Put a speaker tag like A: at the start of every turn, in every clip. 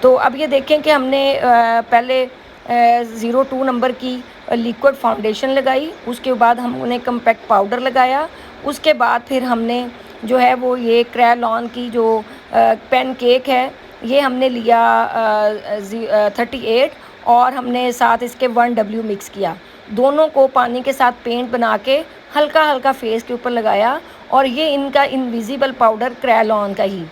A: تو اب یہ دیکھیں کہ ہم نے پہلے 02 نمبر کی لیکوڈ فاؤنڈیشن لگائی، اس کے بعد ہم نے کمپیکٹ پاؤڈر لگایا، اس کے بعد پھر ہم نے جو ہے وہ یہ کریلون کی جو پین کیک ہے یہ ہم نے لیا 38 اور ہم نے ساتھ اس کے 1W مکس کیا، دونوں کو پانی کے ساتھ پینٹ بنا کے ہلکا ہلکا فیس کے اوپر لگایا، اور یہ ان کا انویزیبل پاؤڈر کریلون کا ہی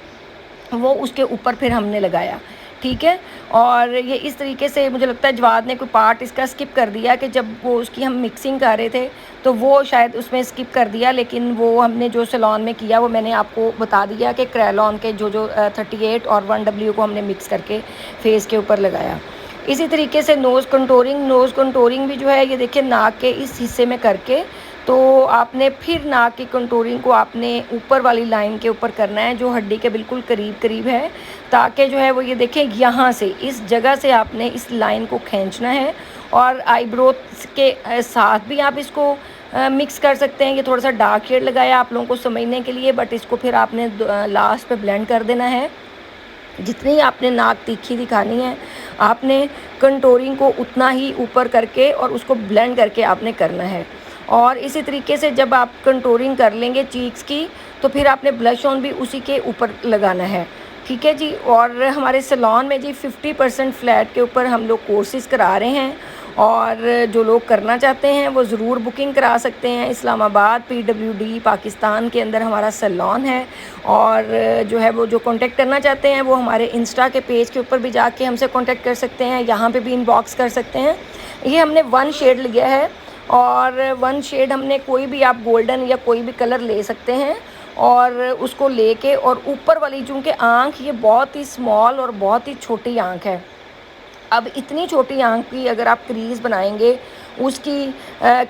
A: وہ اس کے اوپر پھر ہم نے لگایا، ٹھیک ہے۔ اور یہ اس طریقے سے مجھے لگتا ہے جواد نے کوئی پارٹ اس کا سکپ کر دیا کہ جب وہ اس کی ہم مکسنگ کر رہے تھے تو وہ شاید اس میں سکپ کر دیا، لیکن وہ ہم نے جو سیلون میں کیا وہ میں نے آپ کو بتا دیا کہ کریلون کے جو 38 اور 1W کو ہم نے مکس کر کے فیس کے اوپر لگایا۔ اسی طریقے سے نوز کنٹورنگ بھی جو ہے یہ دیکھیں ناک کے اس حصے میں کر کے، تو آپ نے پھر ناک کی کنٹورنگ کو آپ نے اوپر والی لائن کے اوپر کرنا ہے جو ہڈی کے بالکل قریب ہے، تاکہ جو ہے وہ یہ دیکھیں یہاں سے اس جگہ سے آپ نے اس لائن کو کھینچنا ہے، اور آئی برو کے ساتھ بھی آپ اس کو مکس کر سکتے ہیں۔ یہ تھوڑا سا ڈارک شیڈ لگایا آپ لوگوں کو سمجھنے کے لیے، بٹ اس کو پھر آپ نے لاسٹ پہ بلینڈ کر دینا ہے۔ جتنی آپ نے ناک تیکھی دکھانی ہے آپ نے کنٹورنگ کو اتنا ہی اوپر کر کے اور اس کو بلینڈ کر کے آپ نے کرنا ہے۔ اور اسی طریقے سے جب آپ کنٹورنگ کر لیں گے چیکس کی تو پھر آپ نے بلش آن بھی اسی کے اوپر لگانا ہے، ٹھیک ہے جی۔ اور ہمارے سیلون میں جی 50% فلیٹ کے اوپر ہم لوگ کورسز کرا رہے ہیں، اور جو لوگ کرنا چاہتے ہیں وہ ضرور بکنگ کرا سکتے ہیں۔ اسلام آباد PWD پاکستان کے اندر ہمارا سیلون ہے، اور جو ہے وہ جو کانٹیکٹ کرنا چاہتے ہیں وہ ہمارے انسٹا کے پیج کے اوپر بھی جا کے ہم سے کانٹیکٹ کر سکتے ہیں، یہاں پہ بھی ان باکس کر سکتے ہیں۔ یہ ہم نے 1 شیڈ لیا ہے، اور 1 شیڈ ہم نے کوئی بھی آپ گولڈن یا کوئی بھی کلر لے سکتے ہیں، اور اس کو لے کے اور اوپر والی چونکہ آنکھ یہ بہت ہی اسمال اور بہت ہی چھوٹی آنکھ ہے، اب اتنی چھوٹی آنکھ کی اگر آپ کریز بنائیں گے، اس کی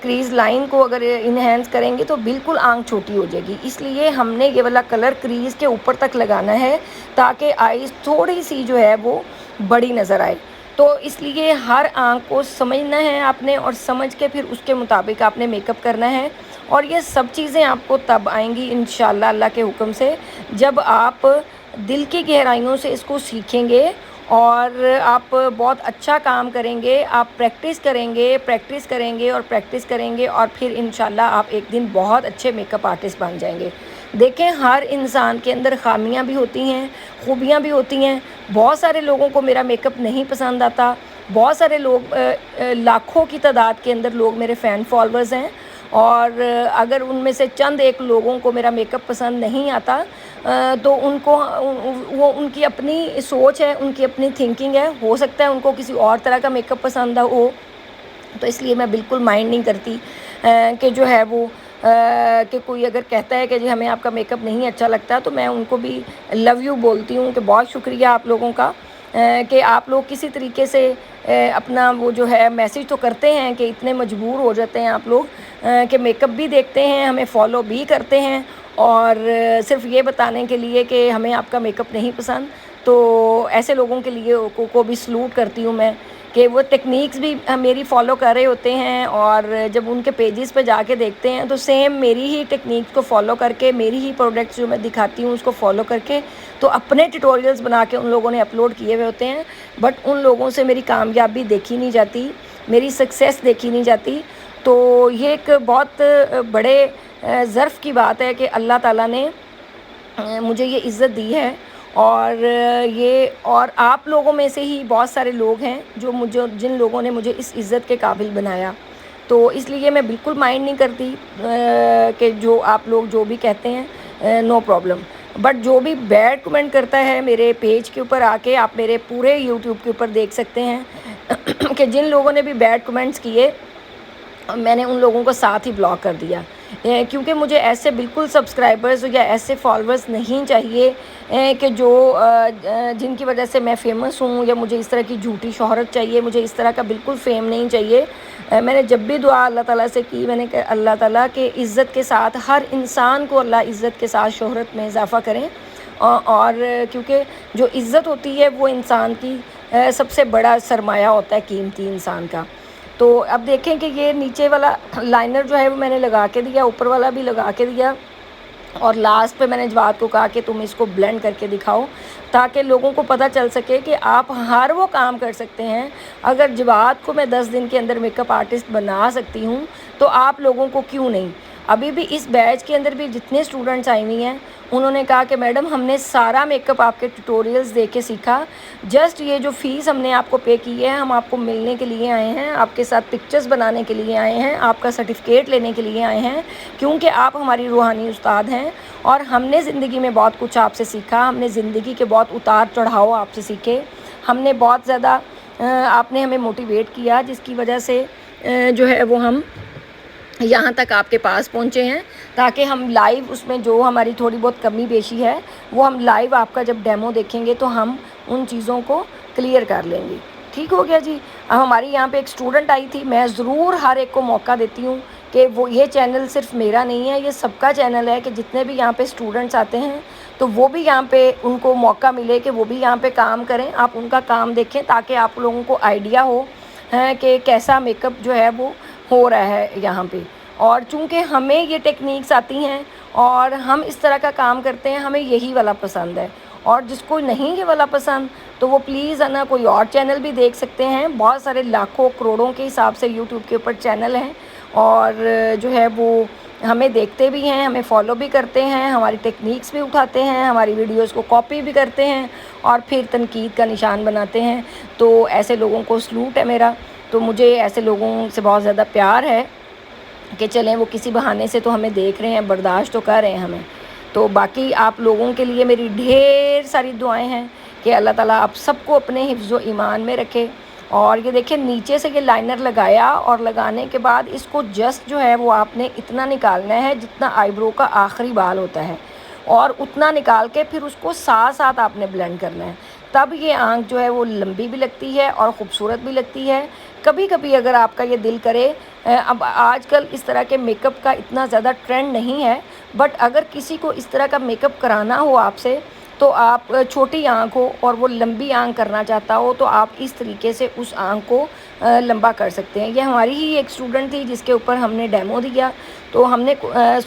A: کریز لائن کو اگر انہینس کریں گے تو بالکل آنکھ چھوٹی ہو جائے گی، اس لیے ہم نے یہ والا کلر کریز کے اوپر تک لگانا ہے تاکہ آئیز تھوڑی سی جو ہے وہ بڑی نظر آئے۔ تو اس لیے ہر آنکھ کو سمجھنا ہے آپ نے، اور سمجھ کے پھر اس کے مطابق آپ نے میک اپ کرنا ہے، اور یہ سب چیزیں آپ کو تب آئیں گی انشاءاللہ اللہ کے حکم سے جب آپ دل کی گہرائیوں سے اس کو سیکھیں گے، اور آپ بہت اچھا کام کریں گے، آپ پریکٹس کریں گے اور پھر انشاءاللہ آپ ایک دن بہت اچھے میک اپ آرٹسٹ بن جائیں گے۔ دیکھیں ہر انسان کے اندر خامیاں بھی ہوتی ہیں، خوبیاں بھی ہوتی ہیں، بہت سارے لوگوں کو میرا میک اپ نہیں پسند آتا، بہت سارے لوگ لاکھوں کی تعداد کے اندر لوگ میرے فین فالوورز ہیں، اور اگر ان میں سے چند ایک لوگوں کو میرا میک اپ پسند نہیں آتا تو ان کو وہ ان کی اپنی سوچ ہے، ان کی اپنی تھنکنگ ہے، ہو سکتا ہے ان کو کسی اور طرح کا میک اپ پسند ہو، تو اس لیے میں بالکل مائنڈ نہیں کرتی کہ جو ہے وہ کہ کوئی اگر کہتا ہے کہ جی ہمیں آپ کا میک اپ نہیں اچھا لگتا، تو میں ان کو بھی لو یو بولتی ہوں کہ بہت شکریہ آپ لوگوں کا کہ آپ لوگ کسی طریقے سے اپنا وہ جو ہے میسیج تو کرتے ہیں کہ اتنے مجبور ہو جاتے ہیں آپ لوگ کہ میک اپ بھی دیکھتے ہیں، ہمیں فالو بھی کرتے ہیں، اور صرف یہ بتانے کے لیے کہ ہمیں آپ کا میک اپ نہیں پسند۔ تو ایسے لوگوں کے لیے کو بھی سلوٹ کرتی ہوں میں کہ وہ ٹیکنیکس بھی میری فالو کر رہے ہوتے ہیں، اور جب ان کے پیجز پہ جا کے دیکھتے ہیں تو سیم میری ہی ٹیکنیکس کو فالو کر کے، میری ہی پروڈکٹس جو میں دکھاتی ہوں اس کو فالو کر کے تو اپنے ٹیٹوریلز بنا کے ان لوگوں نے اپلوڈ کیے ہوئے ہوتے ہیں، بٹ ان لوگوں سے میری کامیابی دیکھی نہیں جاتی، میری سکسیس دیکھی نہیں جاتی۔ تو یہ ایک بہت بڑے ظرف کی بات ہے کہ اللہ تعالیٰ نے مجھے یہ عزت دی ہے، اور آپ لوگوں میں سے ہی بہت سارے لوگ ہیں جن لوگوں نے مجھے اس عزت کے قابل بنایا، تو اس لیے میں بالکل مائنڈ نہیں کرتی کہ جو آپ لوگ جو بھی کہتے ہیں، نو پرابلم۔ بٹ جو بھی بیڈ کمنٹ کرتا ہے میرے پیج کے اوپر آ کے، آپ میرے پورے یوٹیوب کے اوپر دیکھ سکتے ہیں کہ جن لوگوں نے بھی بیڈ کمنٹس کیے میں نے ان لوگوں کو ساتھ ہی بلاک کر دیا، کیونکہ مجھے ایسے بالکل سبسکرائبرز یا ایسے فالوورز نہیں چاہیے کہ جن کی وجہ سے میں فیمس ہوں، یا مجھے اس طرح کی جھوٹی شہرت چاہیے، مجھے اس طرح کا بالکل فیم نہیں چاہیے۔ میں نے جب بھی دعا اللہ تعالیٰ سے کی، میں نے کہا اللہ تعالیٰ کہ عزت کے ساتھ ہر انسان کو اللہ عزت کے ساتھ شہرت میں اضافہ کریں، اور کیونکہ جو عزت ہوتی ہے وہ انسان کی سب سے بڑا سرمایہ ہوتا ہے قیمتی انسان کا۔ تو اب دیکھیں کہ یہ نیچے والا لائنر جو ہے وہ میں نے لگا کے دیا، اوپر والا بھی لگا کے دیا، اور لاسٹ پہ میں نے جواد کو کہا کہ تم اس کو بلینڈ کر کے دکھاؤ تاکہ لوگوں کو پتہ چل سکے کہ آپ ہر وہ کام کر سکتے ہیں. اگر جواد کو میں 10 دن کے اندر میک اپ آرٹسٹ بنا سکتی ہوں تو آپ لوگوں کو کیوں نہیں. ابھی بھی اس بیچ کے اندر بھی جتنے اسٹوڈنٹس آئی ہوئی ہیں انہوں نے کہا کہ میڈم ہم نے سارا میک اپ آپ کے ٹیوٹوریلز دیکھ کے سیکھا, جسٹ یہ جو فیس ہم نے آپ کو پے کی ہے ہم آپ کو ملنے کے لیے آئے ہیں, آپ کے ساتھ پکچرز بنانے کے لیے آئے ہیں, آپ کا سرٹیفکیٹ لینے کے لیے آئے ہیں, کیونکہ آپ ہماری روحانی استاد ہیں اور ہم نے زندگی میں بہت کچھ آپ سے سیکھا, ہم نے زندگی کے بہت اتار چڑھاؤ آپ سے سیکھے, ہم نے بہت زیادہ آپ نے ہمیں موٹیویٹ کیا جس کی وجہ سے جو ہے وہ ہم یہاں تک آپ کے پاس پہنچے ہیں, تاکہ ہم لائیو اس میں جو ہماری تھوڑی بہت کمی بیشی ہے وہ ہم لائیو آپ کا جب ڈیمو دیکھیں گے تو ہم ان چیزوں کو کلیئر کر لیں گے. ٹھیک ہو گیا جی. اب ہماری یہاں پہ ایک اسٹوڈنٹ آئی تھی, میں ضرور ہر ایک کو موقع دیتی ہوں کہ وہ یہ چینل صرف میرا نہیں ہے, یہ سب کا چینل ہے, کہ جتنے بھی یہاں پہ اسٹوڈنٹس آتے ہیں تو وہ بھی یہاں پہ ان کو موقع ملے کہ وہ بھی یہاں پہ کام کریں, آپ ان کا کام دیکھیں تاکہ آپ لوگوں کو آئیڈیا ہو کہ کیسا میک اپ جو ہے وہ ہو رہا ہے یہاں پہ. اور چونکہ ہمیں یہ ٹیکنیکس آتی ہیں اور ہم اس طرح کا کام کرتے ہیں, ہمیں یہی والا پسند ہے, اور جس کو نہیں یہ والا پسند تو وہ پلیز ہے نا کوئی اور چینل بھی دیکھ سکتے ہیں. بہت سارے لاکھوں کروڑوں کے حساب سے یوٹیوب کے اوپر چینل ہیں اور جو ہے وہ ہمیں دیکھتے بھی ہیں, ہمیں فالو بھی کرتے ہیں, ہماری ٹیکنیکس بھی اٹھاتے ہیں, ہماری ویڈیوز کو کاپی بھی کرتے ہیں اور پھر تنقید کا نشان بناتے ہیں. تو ایسے لوگوں کو سلوٹ ہے میرا. تو مجھے ایسے لوگوں سے بہت زیادہ پیار ہے کہ چلیں وہ کسی بہانے سے تو ہمیں دیکھ رہے ہیں, برداشت تو کر رہے ہیں ہمیں. تو باقی آپ لوگوں کے لیے میری ڈھیر ساری دعائیں ہیں کہ اللہ تعالیٰ آپ سب کو اپنے حفظ و ایمان میں رکھے. اور یہ دیکھیں نیچے سے یہ لائنر لگایا اور لگانے کے بعد اس کو جسٹ جو ہے وہ آپ نے اتنا نکالنا ہے جتنا آئی برو کا آخری بال ہوتا ہے, اور اتنا نکال کے پھر اس کو ساتھ ساتھ آپ نے بلینڈ کرنا ہے. تب یہ آنکھ جو ہے وہ لمبی بھی لگتی ہے اور خوبصورت بھی لگتی ہے. کبھی کبھی اگر آپ کا یہ دل کرے, اب آج کل اس طرح کے میک اپ کا اتنا زیادہ ٹرینڈ نہیں ہے, بٹ اگر کسی کو اس طرح کا میک اپ کرانا ہو آپ سے تو آپ چھوٹی آنکھ ہو اور وہ لمبی آنکھ کرنا چاہتا ہو تو آپ اس طریقے سے اس آنکھ کو لمبا کر سکتے ہیں. یہ ہماری ہی ایک اسٹوڈنٹ تھی جس کے اوپر ہم نے ڈیمو دیا, تو ہم نے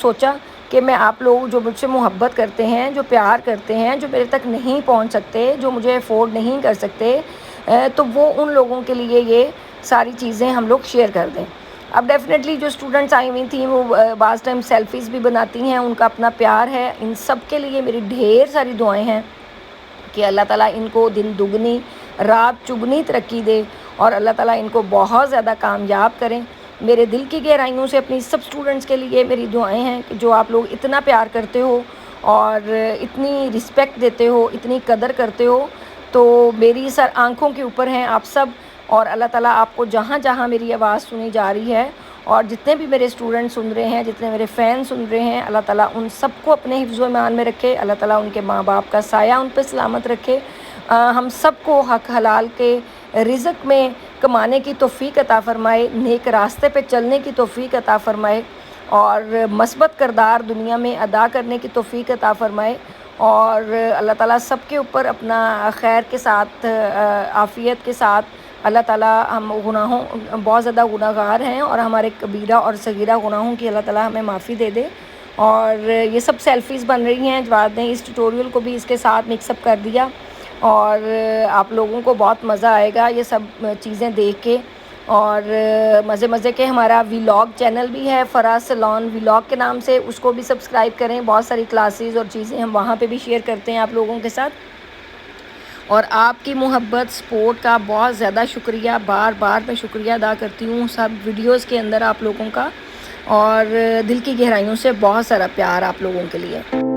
A: سوچا کہ میں آپ لوگ جو مجھ سے محبت کرتے ہیں, جو پیار کرتے ہیں, جو میرے تک نہیں پہنچ سکتے, جو مجھے افورڈ نہیں کر سکتے, تو وہ ان لوگوں کے لیے یہ ساری چیزیں ہم لوگ شیئر کر دیں. اب ڈیفینیٹلی جو اسٹوڈنٹس آئی ہوئی تھیں وہ بعض ٹائم سیلفیز بھی بناتی ہیں, ان کا اپنا پیار ہے. ان سب کے لیے میری ڈھیر ساری دعائیں ہیں کہ اللہ تعالیٰ ان کو دن دگنی رات چگنی ترقی دے اور اللہ تعالیٰ ان کو بہت زیادہ کامیاب کریں. میرے دل کی گہرائیوں سے اپنی سب اسٹوڈنٹس کے لیے میری دعائیں ہیں کہ جو آپ لوگ اتنا پیار کرتے ہو اور اتنی رسپیکٹ دیتے ہو, اتنی قدر کرتے ہو, تو میری سر آنکھوں کے اوپر ہیں آپ سب. اور اللہ تعالیٰ آپ کو جہاں جہاں میری آواز سنی جا رہی ہے اور جتنے بھی میرے اسٹوڈنٹ سن رہے ہیں, جتنے میرے فین سن رہے ہیں, اللہ تعالیٰ ان سب کو اپنے حفظ و ایمان میں رکھے. اللہ تعالیٰ ان کے ماں باپ کا سایہ ان پہ سلامت رکھے. ہم سب کو حق حلال کے رزق میں کمانے کی توفیق عطا فرمائے, نیک راستے پہ چلنے کی توفیق عطا فرمائے, اور مثبت کردار دنیا میں ادا کرنے کی توفیق عطا فرمائے. اور اللہ تعالیٰ سب کے اوپر اپنا خیر کے ساتھ, عافیت کے ساتھ, اللہ تعالیٰ ہم گناہوں بہت زیادہ گناہ گار ہیں اور ہمارے کبیرہ اور صغیرہ گناہوں کی اللہ تعالیٰ ہمیں معافی دے دے. اور یہ سب سیلفیز بن رہی ہیں, جواد نے اس ٹیوٹوریل کو بھی اس کے ساتھ مکس اپ کر دیا, اور آپ لوگوں کو بہت مزہ آئے گا یہ سب چیزیں دیکھ کے. اور مزے مزے کے ہمارا ولاگ چینل بھی ہے, فراز سلون ولاگ کے نام سے, اس کو بھی سبسکرائب کریں. بہت ساری کلاسز اور چیزیں ہم وہاں پہ بھی شیئر کرتے ہیں آپ لوگوں کے ساتھ. اور آپ کی محبت سپورٹ کا بہت زیادہ شکریہ, بار بار میں شکریہ ادا کرتی ہوں سب ویڈیوز کے اندر آپ لوگوں کا, اور دل کی گہرائیوں سے بہت سارا پیار آپ لوگوں کے لیے.